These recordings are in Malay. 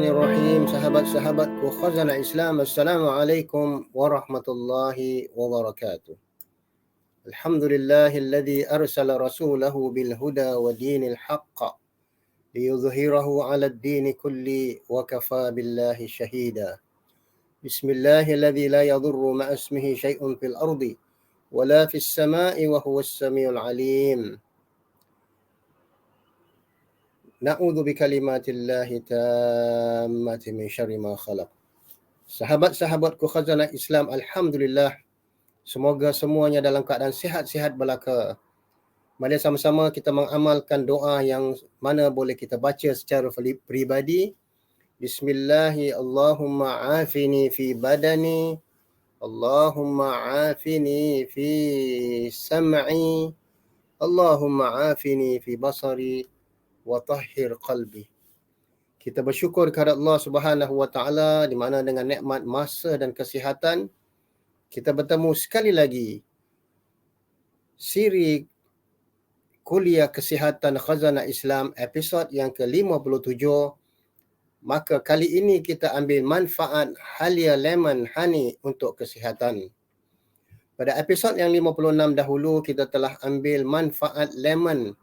Bismillahirrahmanirrahim. Sahabat-sahabatku khazanah Islam, Assalamualaikum warahmatullahi wabarakatuh. Alhamdulillahilladzi arsala rasulahu bil huda wa dinil haqq liyudhhirahu 'alad dini kulli wa kafa billahi shahida. Bismillahilladzi la yadurru ma'a ismihi syai'un fil ardi wa la fis sama'i wa huwas samiul 'alim. Na'udzu bikalimatillahi tammati min syarri ma khalaq. Sahabat-sahabatku khazanah Islam, alhamdulillah, semoga semuanya dalam keadaan sihat-sihat belaka. Mari sama-sama kita mengamalkan doa yang mana boleh kita baca secara peribadi. Bismillahi Allahumma afini fi badani, Allahumma afini fi sam'i, Allahumma afini fi basari wa tahhir qalbi. Kita bersyukur kepada Allah Subhanahu wa taala di mana dengan nikmat masa dan kesihatan kita bertemu sekali lagi siri kuliah kesihatan Khazanah Islam episod yang ke-57. Maka kali ini kita ambil manfaat halia lemon honey untuk kesihatan. Pada episod yang 56 dahulu kita telah ambil manfaat lemon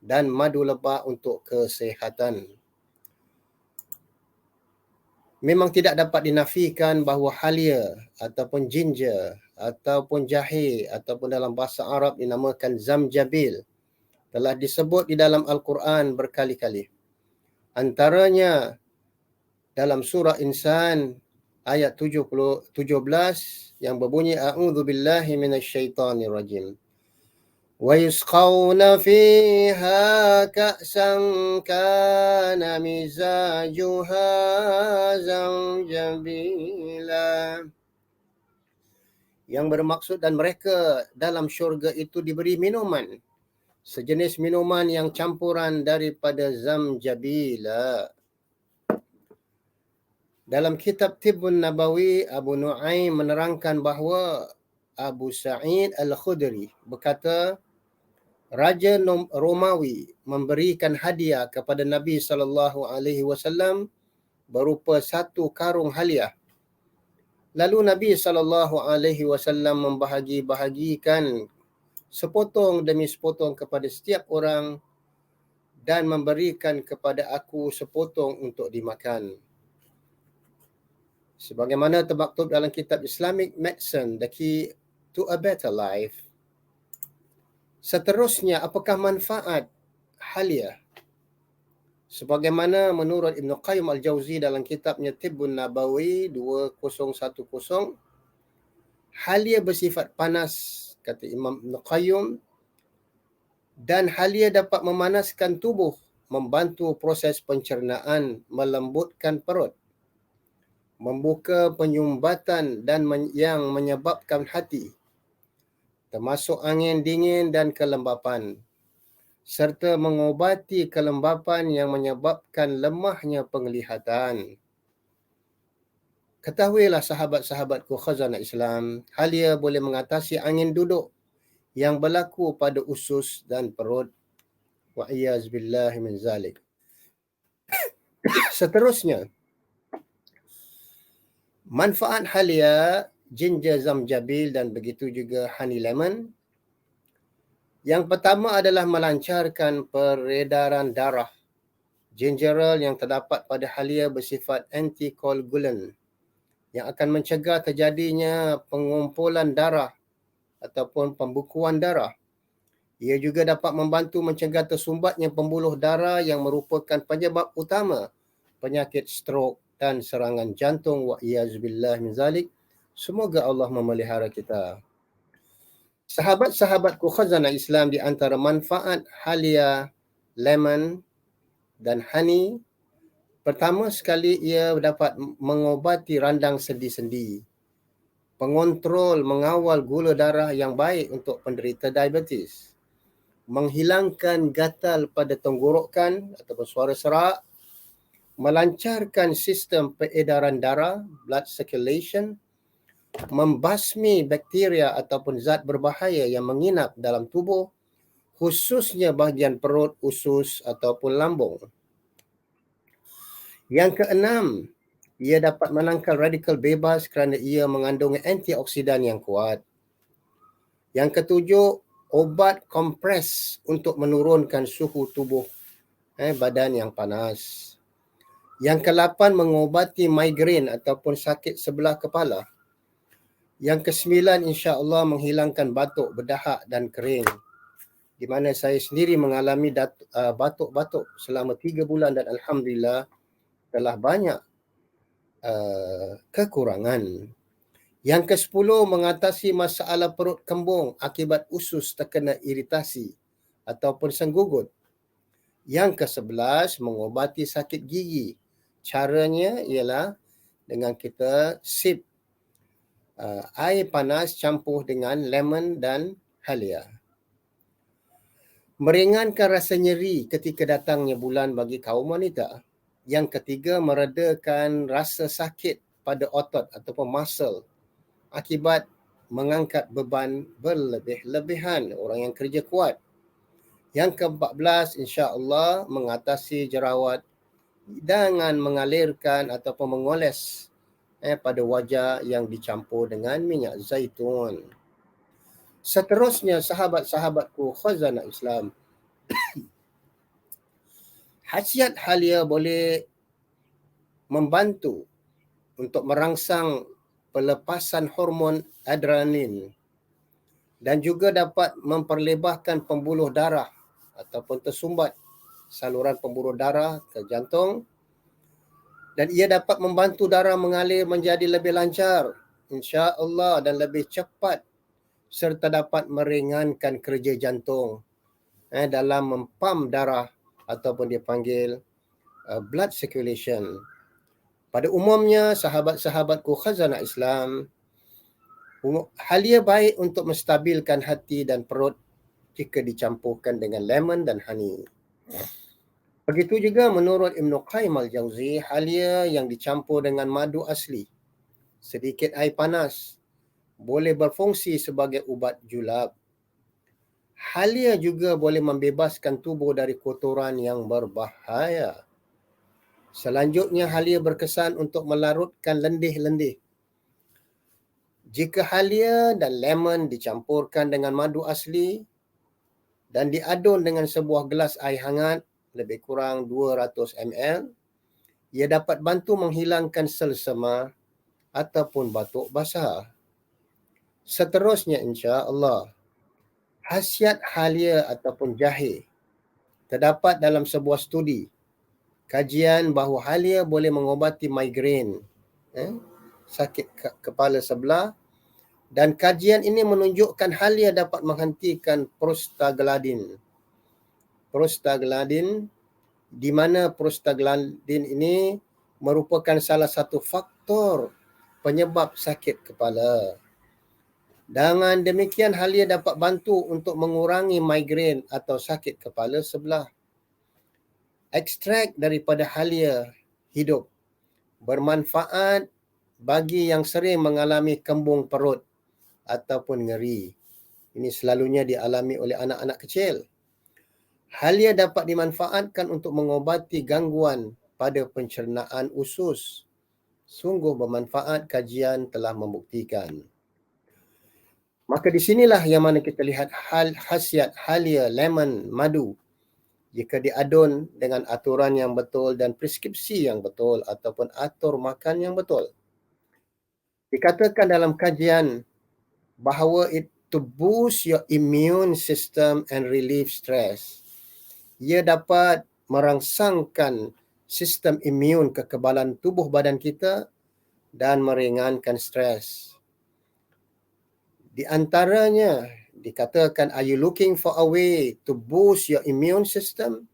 dan madu lebah untuk kesihatan. Memang tidak dapat dinafikan bahawa halia ataupun ginger ataupun jahe ataupun dalam bahasa Arab dinamakan zamjabil telah disebut di dalam Al-Quran berkali-kali. Antaranya dalam surah Insan ayat 17 yang berbunyi a'udzubillahi minasyaitonirrajim. وَيُسْقَوْنَ فِيهَا كَأْسًا كَانَ مِزَاجُهَا زَنْجَبِيلًا. Yang bermaksud dan mereka dalam syurga itu diberi minuman, sejenis minuman yang campuran daripada zamjabila. Dalam kitab Tibbun Nabawi, Abu Nu'aim menerangkan bahawa Abu Sa'id Al-Khudri berkata, Raja Romawi memberikan hadiah kepada Nabi SAW berupa satu karung haliah. Lalu Nabi SAW membahagi-bahagikan sepotong demi sepotong kepada setiap orang dan memberikan kepada aku sepotong untuk dimakan. Sebagaimana termaktub dalam kitab Islamic Medicine, The Key to a Better Life. Seterusnya, apakah manfaat halia? Sebagaimana menurut Ibn Qayyim Al-Jauzi dalam kitabnya Tibbun Nabawi 2010, halia bersifat panas, kata Imam Ibn Qayyim, dan halia dapat memanaskan tubuh, membantu proses pencernaan, melembutkan perut, membuka penyumbatan dan yang menyebabkan hati, termasuk angin dingin dan kelembapan, serta mengobati kelembapan yang menyebabkan lemahnya penglihatan. Ketahuilah sahabat-sahabatku khazanah Islam, halia boleh mengatasi angin duduk yang berlaku pada usus dan perut. Wa'iyazbillahi min zalik. Seterusnya, manfaat halia, ginger zamjabil dan begitu juga honey lemon. Yang pertama adalah melancarkan peredaran darah. Gingerol yang terdapat pada halia bersifat antikoagulan yang akan mencegah terjadinya pengumpulan darah ataupun pembukuan darah. Ia juga dapat membantu mencegah tersumbatnya pembuluh darah yang merupakan penyebab utama penyakit strok dan serangan jantung. Wa'iyazbillah min zalik. Semoga Allah memelihara kita. Sahabat-sahabatku khazanah Islam, di antara manfaat halia, lemon dan honey, pertama sekali ia dapat mengobati randang sendi-sendi, pengontrol, mengawal gula darah yang baik untuk penderita diabetes, menghilangkan gatal pada tenggorokan ataupun suara serak, melancarkan sistem peredaran darah, blood circulation, membasmi bakteria ataupun zat berbahaya yang menginap dalam tubuh, khususnya bahagian perut, usus ataupun lambung. Yang keenam, ia dapat menangkal radikal bebas kerana ia mengandungi antioksidan yang kuat. Yang ketujuh, obat kompres untuk menurunkan suhu tubuh badan yang panas. Yang ke-8, mengobati migrain ataupun sakit sebelah kepala. Yang ke-9, insya-Allah menghilangkan batuk, berdahak dan kering. Di mana saya sendiri mengalami batuk-batuk selama 3 bulan dan alhamdulillah telah banyak kekurangan. Yang ke-10, mengatasi masalah perut kembung akibat usus terkena iritasi ataupun senggugut. Yang ke-11, mengobati sakit gigi. Caranya ialah dengan kita sip air panas campur dengan lemon dan halia. Meringankan rasa nyeri ketika datangnya bulan bagi kaum wanita. Yang ketiga, meredakan rasa sakit pada otot ataupun muscle akibat mengangkat beban berlebih-lebihan, orang yang kerja kuat. Yang ke-14, insya-Allah mengatasi jerawat dengan mengalirkan ataupun mengoles pada wajah yang dicampur dengan minyak zaitun. Seterusnya, sahabat-sahabatku khazanah Islam, khasiat halia boleh membantu untuk merangsang pelepasan hormon adrenalin dan juga dapat memperlebarkan pembuluh darah ataupun tersumbat saluran pembuluh darah ke jantung, dan ia dapat membantu darah mengalir menjadi lebih lancar, insya-Allah, dan lebih cepat, serta dapat meringankan kerja jantung dalam mempam darah ataupun dipanggil blood circulation. Pada umumnya, sahabat-sahabatku khazanah Islam, halia baik untuk menstabilkan hati dan perut jika dicampurkan dengan lemon dan honey. Begitu juga menurut Ibn Qayyim al-Jauzi, halia yang dicampur dengan madu asli, sedikit air panas, boleh berfungsi sebagai ubat julab. Halia juga boleh membebaskan tubuh dari kotoran yang berbahaya. Selanjutnya, halia berkesan untuk melarutkan lendih-lendih. Jika halia dan lemon dicampurkan dengan madu asli dan diadun dengan sebuah gelas air hangat, lebih kurang 200 ml, ia dapat bantu menghilangkan selsema ataupun batuk basah. Seterusnya, insya-Allah, khasiat halia ataupun jahe terdapat dalam sebuah studi kajian bahawa halia boleh mengobati migrain, sakit kepala sebelah, dan kajian ini menunjukkan halia dapat menghentikan prostaglandin. Prostaglandin, di mana prostaglandin ini merupakan salah satu faktor penyebab sakit kepala. Dengan demikian, halia dapat bantu untuk mengurangi migrain atau sakit kepala sebelah. Ekstrak daripada halia hidup bermanfaat bagi yang sering mengalami kembung perut ataupun nyeri. Ini selalunya dialami oleh anak-anak kecil. Halia dapat dimanfaatkan untuk mengobati gangguan pada pencernaan usus. Sungguh bermanfaat, kajian telah membuktikan. Maka di sinilah yang mana kita lihat khasiat halia lemon madu jika diadun dengan aturan yang betul dan preskripsi yang betul ataupun atur makan yang betul. Dikatakan dalam kajian bahawa it to boost your immune system and relieve stress. Ia dapat merangsangkan sistem imun, kekebalan tubuh badan kita dan meringankan stres. Di antaranya dikatakan, are you looking for a way to boost your immune system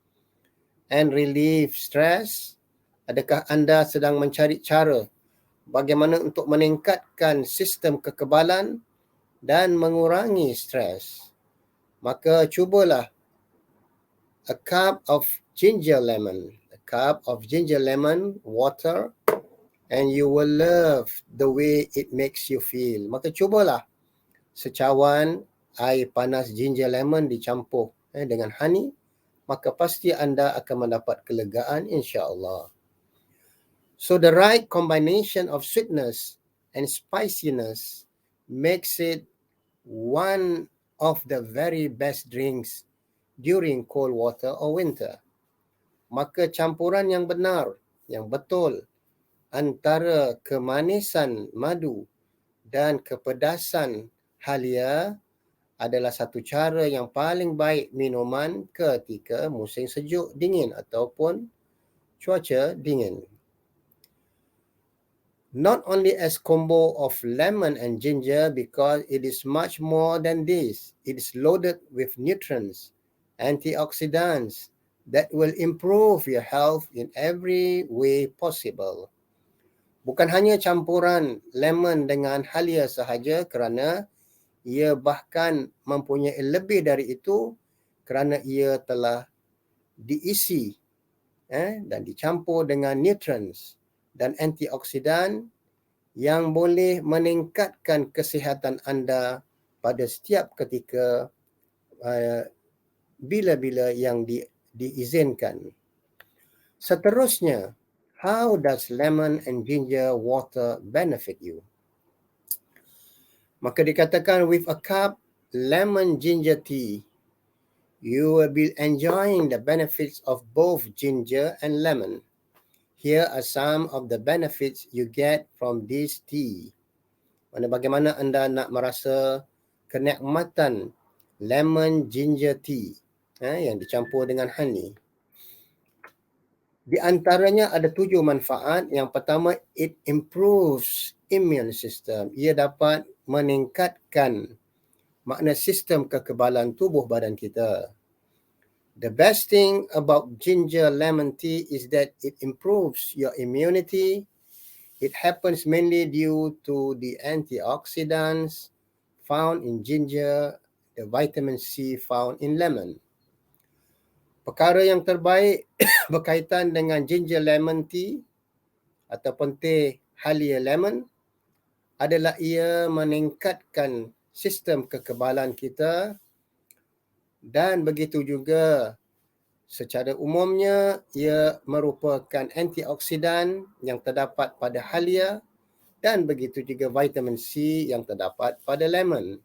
and relieve stress? Adakah anda sedang mencari cara bagaimana untuk meningkatkan sistem kekebalan dan mengurangi stres? Maka cubalah a cup of ginger lemon water, and you will love the way it makes you feel. Maka cubalah secawan air panas ginger lemon dicampur dengan honey, maka pasti anda akan mendapat kelegaan, insya-Allah. So the right combination of sweetness and spiciness makes it one of the very best drinks during cold water or winter. Maka campuran yang benar, yang betul antara kemanisan madu dan kepedasan halia adalah satu cara yang paling baik minuman ketika musim sejuk dingin ataupun cuaca dingin. Not only as combo of lemon and ginger, because it is much more than this. It is loaded with nutrients, antioxidants that will improve your health in every way possible. Bukan hanya campuran lemon dengan halia sahaja, kerana ia bahkan mempunyai lebih dari itu kerana ia telah diisi dan dicampur dengan nutrients dan antioksidan yang boleh meningkatkan kesihatan anda pada setiap ketika bila-bila yang diizinkan. Seterusnya, how does lemon and ginger water benefit you? Maka dikatakan, with a cup lemon ginger tea, you will be enjoying the benefits of both ginger and lemon. Here are some of the benefits you get from this tea. Bagaimana anda nak merasa kenikmatan lemon ginger tea yang dicampur dengan honey. Di antaranya ada 7 manfaat. Yang pertama, it improves immune system. Ia dapat meningkatkan makna sistem kekebalan tubuh badan kita. The best thing about ginger lemon tea is that it improves your immunity. It happens mainly due to the antioxidants found in ginger, the vitamin C found in lemon. Perkara yang terbaik berkaitan dengan ginger lemon tea ataupun teh halia lemon adalah ia meningkatkan sistem kekebalan kita, dan begitu juga secara umumnya ia merupakan antioksidan yang terdapat pada halia, dan begitu juga vitamin C yang terdapat pada lemon.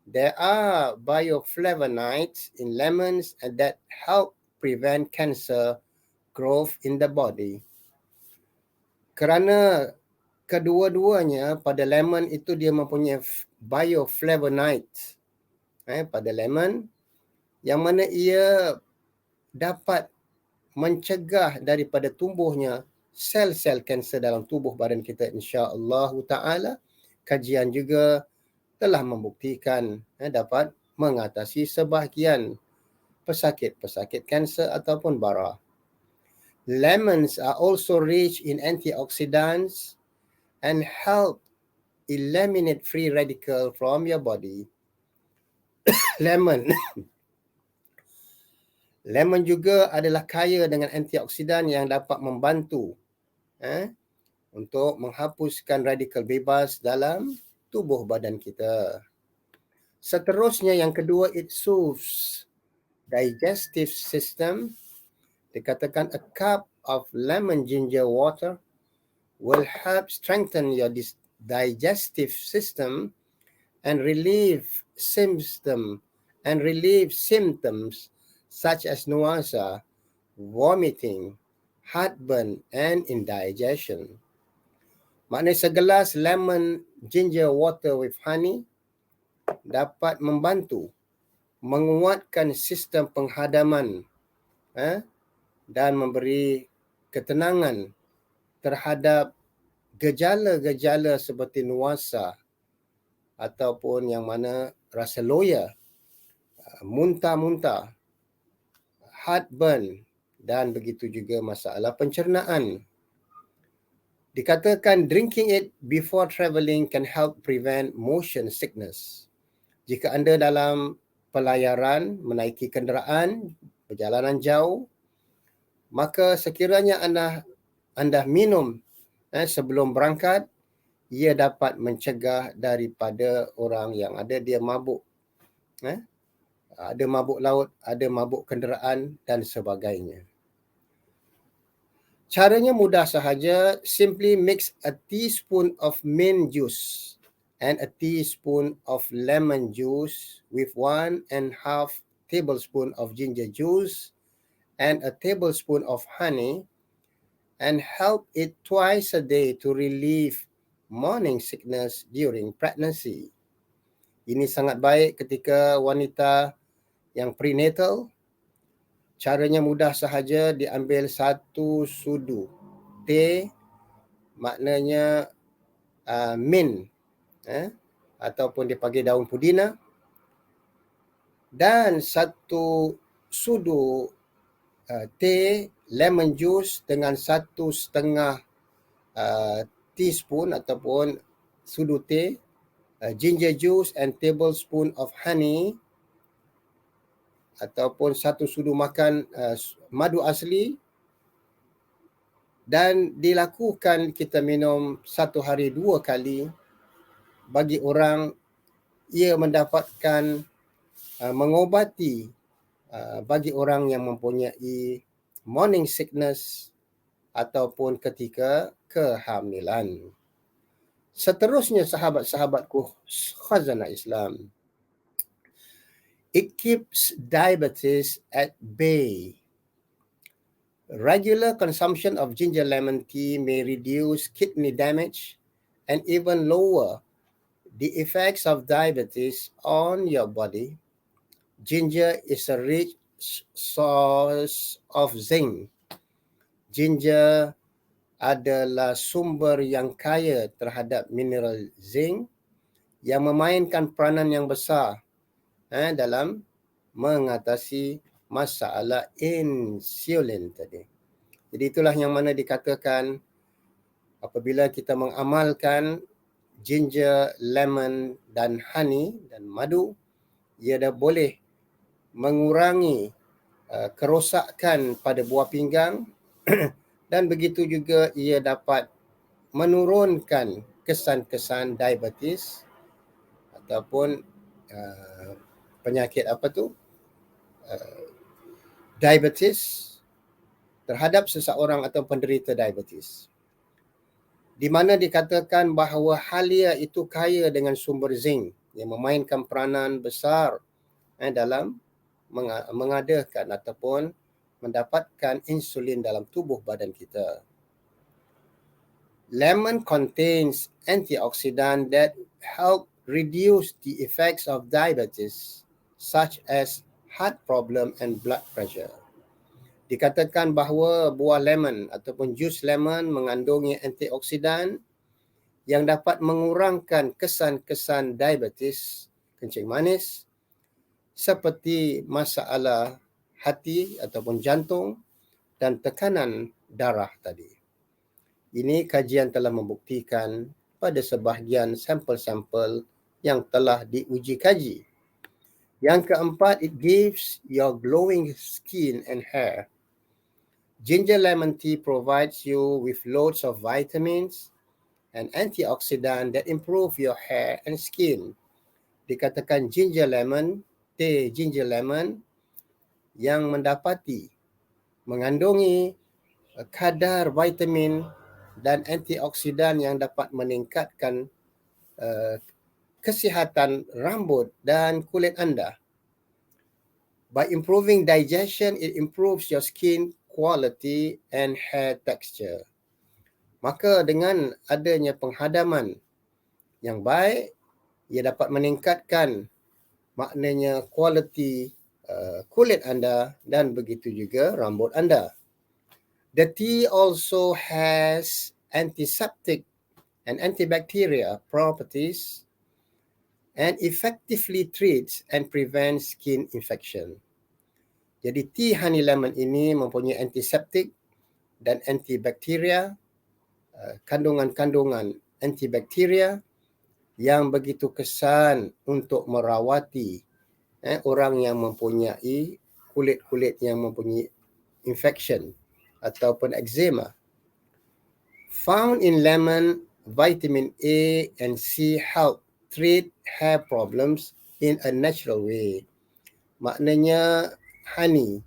There are bioflavonoids in lemons and that help prevent cancer growth in the body. Kerana kedua-duanya pada lemon itu dia mempunyai bioflavonoids pada lemon, yang mana ia dapat mencegah daripada tumbuhnya sel-sel kanser dalam tubuh badan kita, insya-Allah taala. Kajian juga telah membuktikan dapat mengatasi sebahagian pesakit-pesakit kanser ataupun bara. Lemons are also rich in antioxidants and help eliminate free radical from your body. Lemon juga adalah kaya dengan antioksidan yang dapat membantu untuk menghapuskan radikal bebas dalam tubuh badan kita. Seterusnya yang kedua, it soothes digestive system. Dikatakan a cup of lemon ginger water will help strengthen your digestive system and relieve symptoms such as nausea, vomiting, heartburn and indigestion. Maknanya segelas lemon ginger water with honey dapat membantu menguatkan sistem penghadaman dan memberi ketenangan terhadap gejala-gejala seperti nuasa ataupun yang mana rasa loya, muntah-muntah, heartburn dan begitu juga masalah pencernaan. Dikatakan drinking it before travelling can help prevent motion sickness. Jika anda dalam pelayaran, menaiki kenderaan, perjalanan jauh, maka sekiranya anda minum sebelum berangkat, ia dapat mencegah daripada orang yang ada dia mabuk. Ada mabuk laut, ada mabuk kenderaan dan sebagainya. Caranya mudah sahaja. Simply mix a teaspoon of mint juice and a teaspoon of lemon juice with 1.5 tablespoon of ginger juice and a tablespoon of honey, and help it twice a day to relieve morning sickness during pregnancy. Ini sangat baik ketika wanita yang prenatal. Caranya mudah sahaja. Diambil 1 sudu teh, maknanya mint, ataupun dipanggil daun pudina, dan 1 sudu teh lemon juice dengan 1.5 teaspoon ataupun sudu teh ginger juice and tablespoon of honey, ataupun 1 sudu makan madu asli, dan dilakukan kita minum 1 hari 2 kali. Bagi orang, ia mendapatkan mengobati bagi orang yang mempunyai morning sickness ataupun ketika kehamilan. Seterusnya sahabat-sahabatku khazanah Islam, it keeps diabetes at bay. Regular consumption of ginger lemon tea may reduce kidney damage and even lower the effects of diabetes on your body. Ginger is a rich source of zinc. Ginger adalah sumber yang kaya terhadap mineral zinc yang memainkan peranan yang besar dalam mengatasi masalah insulin tadi. Jadi itulah yang mana dikatakan apabila kita mengamalkan ginger, lemon dan honey dan madu, ia dah boleh mengurangi kerosakan pada buah pinggang dan begitu juga ia dapat menurunkan kesan-kesan diabetes ataupun penyakit diabetes terhadap seseorang atau penderita diabetes. Di mana dikatakan bahawa halia itu kaya dengan sumber zinc yang memainkan peranan besar dalam mengadakan ataupun mendapatkan insulin dalam tubuh badan kita. Lemon contains antioxidant that help reduce the effects of diabetes, such as heart problem and blood pressure. Dikatakan bahawa buah lemon ataupun jus lemon mengandungi antioksidan yang dapat mengurangkan kesan-kesan diabetes, kencing manis, seperti masalah hati ataupun jantung dan tekanan darah tadi. Ini kajian telah membuktikan pada sebahagian sampel-sampel yang telah diuji kaji. Yang keempat, it gives your glowing skin and hair. Ginger lemon tea provides you with loads of vitamins and antioxidant that improve your hair and skin. Dikatakan teh ginger lemon yang mengandungi kadar vitamin dan antioksidan yang dapat meningkatkan kesihatan rambut dan kulit anda. By improving digestion, it improves your skin quality and hair texture. Maka dengan adanya penghadaman yang baik, ia dapat meningkatkan maknanya kualiti kulit anda dan begitu juga rambut anda. The tea also has antiseptic and antibacterial properties and effectively treats and prevents skin infection. Jadi tea honey lemon ini mempunyai antiseptik dan antibakteria, kandungan-kandungan antibakteria yang begitu kesan untuk merawati orang yang mempunyai kulit-kulit yang mempunyai infection ataupun eczema. Found in lemon, vitamin A and C help treat hair problems in a natural way. Maknanya honey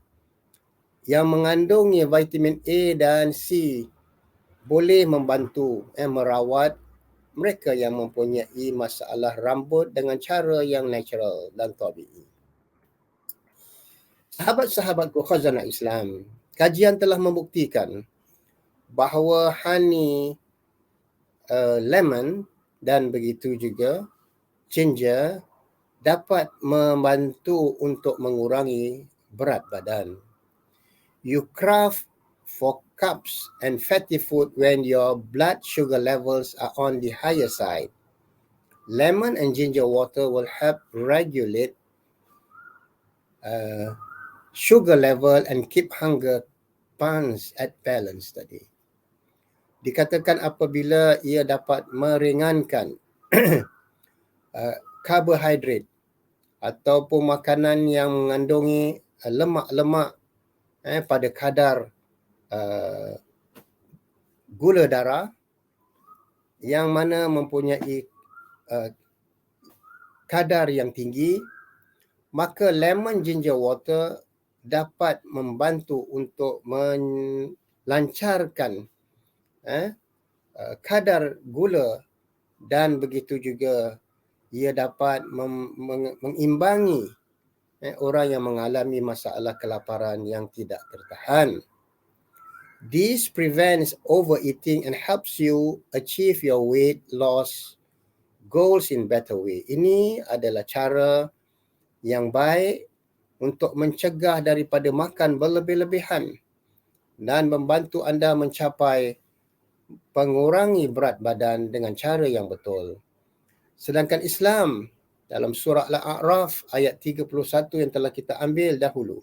yang mengandungi vitamin A dan C boleh membantu merawat mereka yang mempunyai masalah rambut dengan cara yang natural dan tabi'i. Sahabat-sahabatku khazanah Islam, kajian telah membuktikan bahawa honey, lemon dan begitu juga ginger dapat membantu untuk mengurangi berat badan. You craft for carbs and fatty food when your blood sugar levels are on the higher side. Lemon and ginger water will help regulate sugar level and keep hunger pangs at balance tadi. Dikatakan apabila ia dapat meringankan karbohidrat ataupun makanan yang mengandungi lemak-lemak pada kadar gula darah yang mana mempunyai kadar yang tinggi, maka lemon ginger water dapat membantu untuk melancarkan kadar gula dan begitu juga ia dapat mengimbangi orang yang mengalami masalah kelaparan yang tidak tertahan. This prevents overeating and helps you achieve your weight loss goals in better way. Ini adalah cara yang baik untuk mencegah daripada makan berlebih-lebihan dan membantu anda mencapai pengurangi berat badan dengan cara yang betul. Sedangkan Islam dalam surah Al-A'raf ayat 31 yang telah kita ambil dahulu.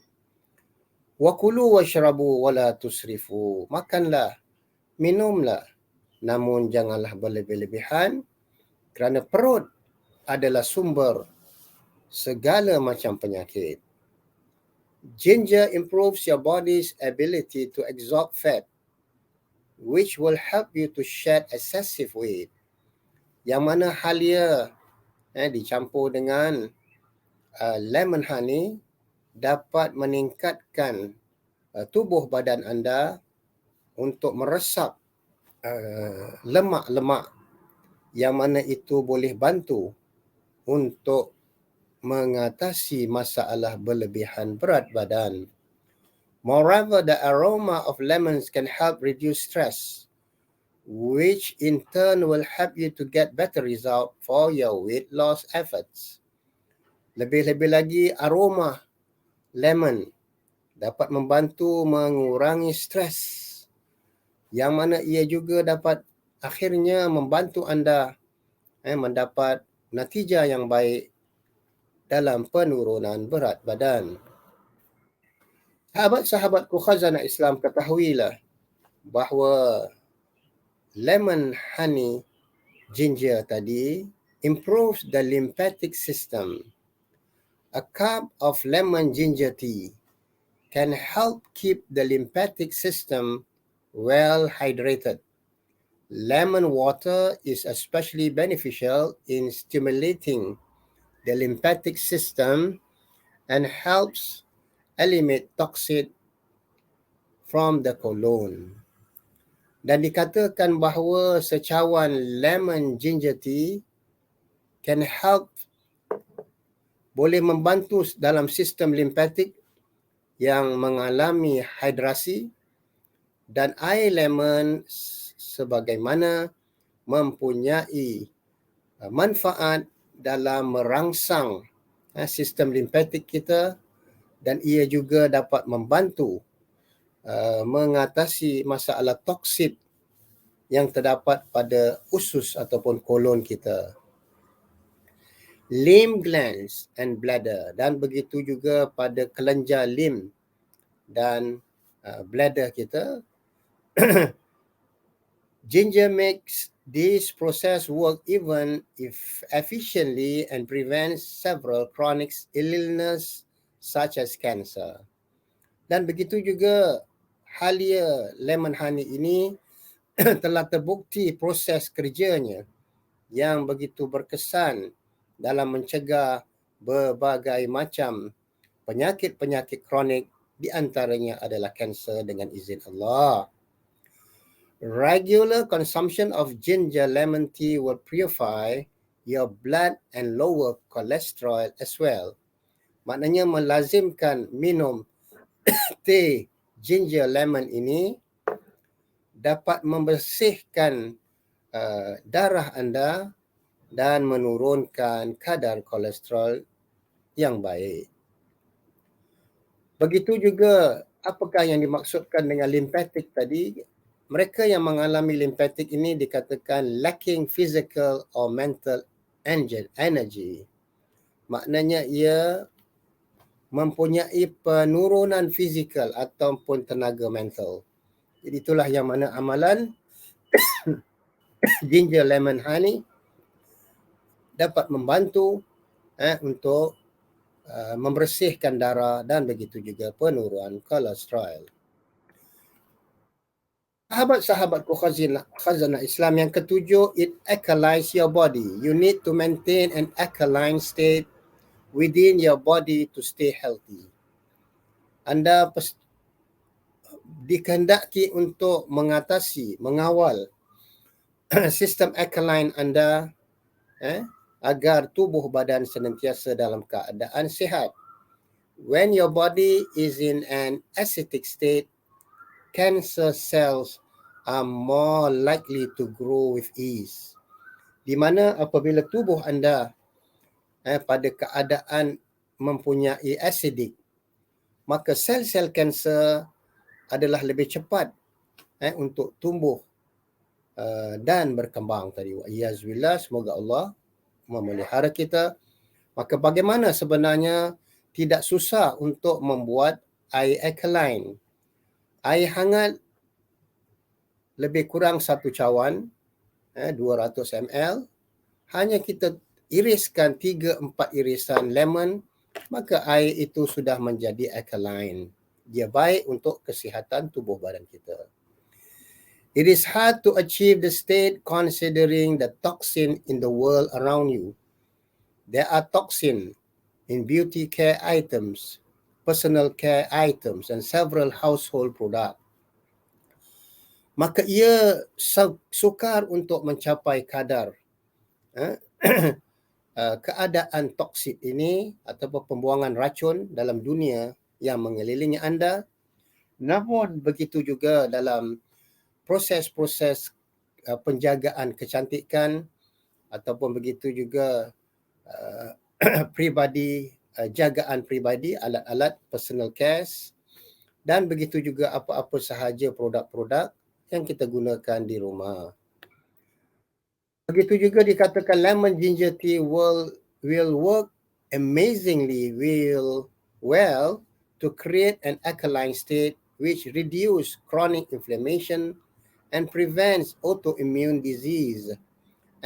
Wa kulu washrabu wala tusrifu. Makanlah, minumlah, namun janganlah berlebih-lebihan kerana perut adalah sumber segala macam penyakit. Ginger improves your body's ability to absorb fat, which will help you to shed excessive weight. Yang mana halia dicampur dengan lemon honey dapat meningkatkan tubuh badan anda untuk meresap lemak-lemak yang mana itu boleh bantu untuk mengatasi masalah berlebihan berat badan. Moreover, the aroma of lemons can help reduce stress, which in turn will help you to get better result for your weight loss efforts. Lebih-lebih lagi, aroma lemon dapat membantu mengurangi stres, yang mana ia juga dapat akhirnya membantu anda mendapat natijah yang baik dalam penurunan berat badan. Sahabat-sahabatku khazanah Islam, ketahuilah bahawa lemon honey ginger tadi improves the lymphatic system. A cup of lemon ginger tea can help keep the lymphatic system well hydrated. Lemon water is especially beneficial in stimulating the lymphatic system and helps eliminate toxin from the colon. Dan dikatakan bahawa secawan lemon ginger tea can help, boleh membantu dalam sistem lymphatic yang mengalami hidrasi, dan air lemon sebagaimana mempunyai manfaat dalam merangsang sistem lymphatic kita, dan ia juga dapat membantu mengatasi masalah toksik yang terdapat pada usus ataupun kolon kita. Lymph glands and bladder, dan begitu juga pada kelenjar lymph dan bladder kita. Ginger makes this process work even if efficiently and prevents several chronic illness such as cancer. Dan begitu juga halia lemon honey ini telah terbukti proses kerjanya yang begitu berkesan dalam mencegah berbagai macam penyakit-penyakit kronik Di antaranya adalah kanser dengan izin Allah. Regular consumption of ginger lemon tea will purify your blood and lower cholesterol as well. Maknanya melazimkan minum teh ginger lemon ini dapat membersihkan darah anda dan menurunkan kadar kolesterol yang baik. Begitu juga apakah yang dimaksudkan dengan lymphatic tadi? Mereka yang mengalami lymphatic ini dikatakan lacking physical or mental energy. Maknanya ia mempunyai penurunan fizikal ataupun tenaga mental. Jadi itulah yang mana amalan ginger lemon honey dapat membantu untuk membersihkan darah dan begitu juga penurunan kolesterol. Sahabat-sahabatku khazanah Islam, yang ketujuh, it alkalize your body. You need to maintain an alkaline state within your body to stay healthy. Anda dikehendaki untuk mengawal sistem alkaline anda agar tubuh badan senantiasa dalam keadaan sihat. When your body is in an acidic state, cancer cells are more likely to grow with ease. Di mana apabila tubuh anda pada keadaan mempunyai acidic, maka sel-sel kanser adalah lebih cepat untuk tumbuh dan berkembang tadi. Wa'iyazbillah, semoga Allah memelihara kita. Maka bagaimana sebenarnya tidak susah untuk membuat air alkaline. Air hangat lebih kurang 1 cawan, 200 ml. Hanya kita iriskan 3-4 irisan lemon, maka air itu sudah menjadi alkaline. Dia baik untuk kesihatan tubuh badan kita. It is hard to achieve the state considering the toxin in the world around you. There are toxins in beauty care items, personal care items, and several household products. Maka ia sukar untuk mencapai kadar keadaan toksik ini ataupun pembuangan racun dalam dunia yang mengelilingi anda. Namun begitu juga dalam proses-proses penjagaan kecantikan ataupun begitu juga jagaan peribadi, alat-alat personal care, dan begitu juga apa-apa sahaja produk-produk yang kita gunakan di rumah. Begitu juga dikatakan lemon ginger tea will work amazingly well to create an alkaline state which reduce chronic inflammation and prevents autoimmune disease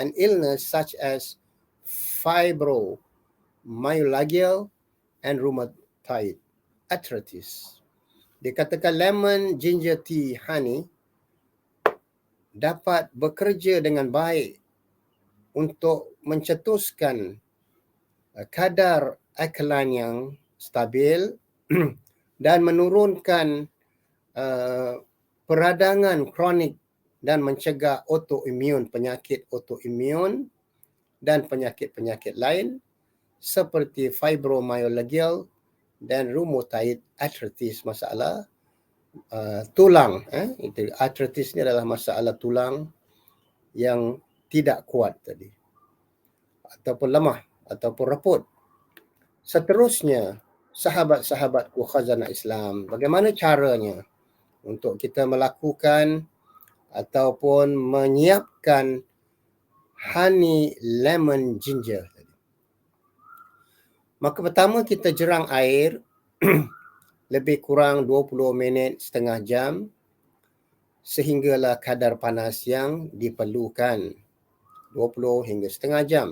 and illness such as fibromyalgia and rheumatoid arthritis. Dikatakan lemon ginger tea honey dapat bekerja dengan baik untuk mencetuskan kadar alkaline yang stabil dan menurunkan peradangan kronik dan mencegah penyakit autoimun dan penyakit-penyakit lain seperti fibromyalgia dan rheumatoid arthritis, masalah tulang. Itu arthritis ni adalah masalah tulang yang tidak kuat tadi ataupun lemah ataupun reput. Seterusnya, sahabat-sahabatku khazanah Islam, bagaimana caranya untuk kita melakukan ataupun menyiapkan honey lemon ginger tadi? Maka pertama kita jerang air lebih kurang 20 minit, setengah jam sehinggalah kadar panas yang diperlukan, 20 hingga setengah jam.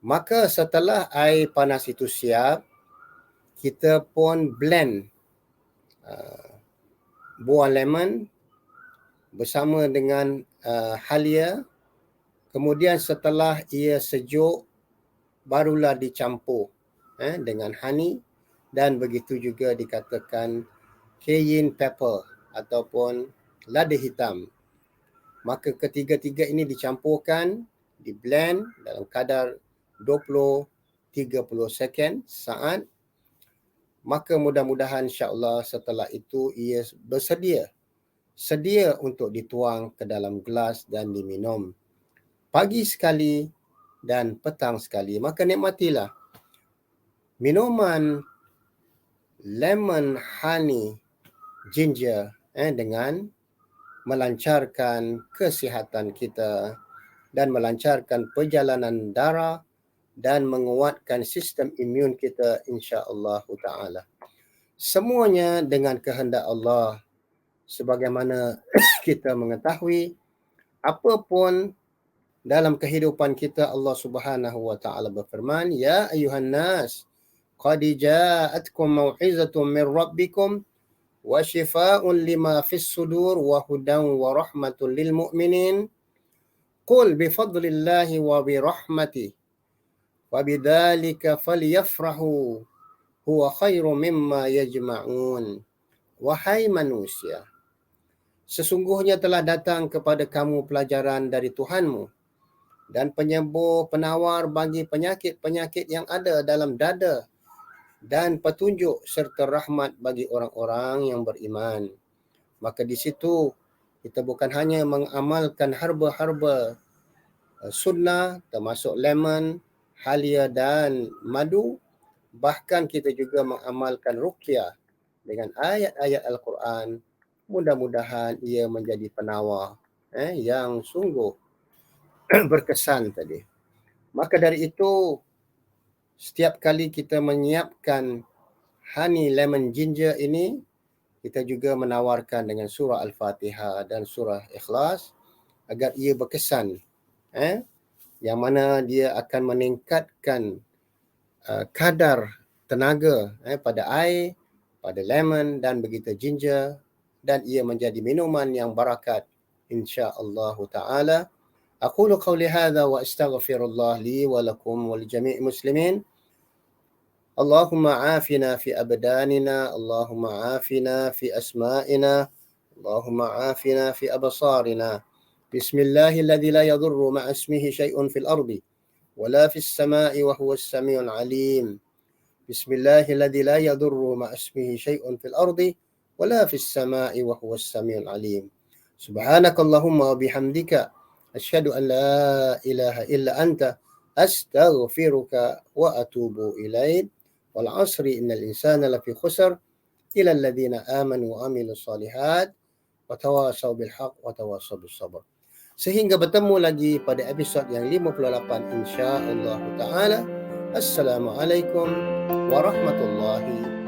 Maka setelah air panas itu siap, kita pun blend buah lemon bersama dengan halia. Kemudian setelah ia sejuk, barulah dicampur dengan honey dan begitu juga dikatakan cayenne pepper ataupun lada hitam. Maka ketiga-tiga ini dicampurkan, diblend dalam kadar 20-30 second saat. Maka mudah-mudahan insya-Allah setelah itu ia sedia untuk dituang ke dalam gelas dan diminum. Pagi sekali dan petang sekali. Maka nikmatilah minuman lemon honey ginger dengan melancarkan kesihatan kita dan melancarkan perjalanan darah dan menguatkan sistem imun kita insya-Allah taala. Semuanya dengan kehendak Allah. Sebagaimana kita mengetahui, apapun dalam kehidupan kita, Allah Subhanahu wa taala berfirman, ya ayuhan nas qad ja'atkum mau'izatun min rabbikum wa shifaa'un lima fis sudur wa hudan wa rahmatun lil mu'minin. Qul bi fadlillahi wa bi rahmatihi wa bidzalika falyafrahu huwa khairum mimma yajma'un. Wahai manusia, sesungguhnya telah datang kepada kamu pelajaran dari Tuhanmu dan penyembuh penawar bagi penyakit-penyakit yang ada dalam dada dan petunjuk serta rahmat bagi orang-orang yang beriman. Maka di situ kita bukan hanya mengamalkan herba-herba sunnah termasuk lemon, halia dan madu, bahkan kita juga mengamalkan ruqyah dengan ayat-ayat Al-Quran. Mudah-mudahan ia menjadi penawar yang sungguh berkesan tadi. Maka dari itu, setiap kali kita menyiapkan honey lemon ginger ini, kita juga menawarkan dengan surah Al-Fatihah dan surah Ikhlas agar ia berkesan. Yang mana dia akan meningkatkan kadar tenaga pada air, pada lemon dan begitu ginger, dan ia menjadi minuman yang barakat insya-Allah taala. Aqulu qawli hadza wa astaghfirullah li wa lakum wa li jami' muslimin. Allahumma afina fi abdanina, Allahumma afina fi asma'ina, Allahumma afina fi absarina. Bismillahilladzi la yadurru ma'a ismihi syai'un fil ardi wala fis sama'i wa huwas samiul alim. Bismillahilladzi la yadurru ma'a ismihi syai'un fil ardi wala fis sama'i wa huwas samiul alim. Subhanakallahumma wa bihamdika asyhadu an la ilaha illa anta astaghfiruka wa atubu ilaik. Wal 'asri innal insana lafi khusr illa alladhina amanu wa amilus solihat wa tawasaw bil haqq wa tawasaw bis sabr. Sehingga bertemu lagi pada episod yang 58 insya-Allah taala. Assalamualaikum warahmatullahi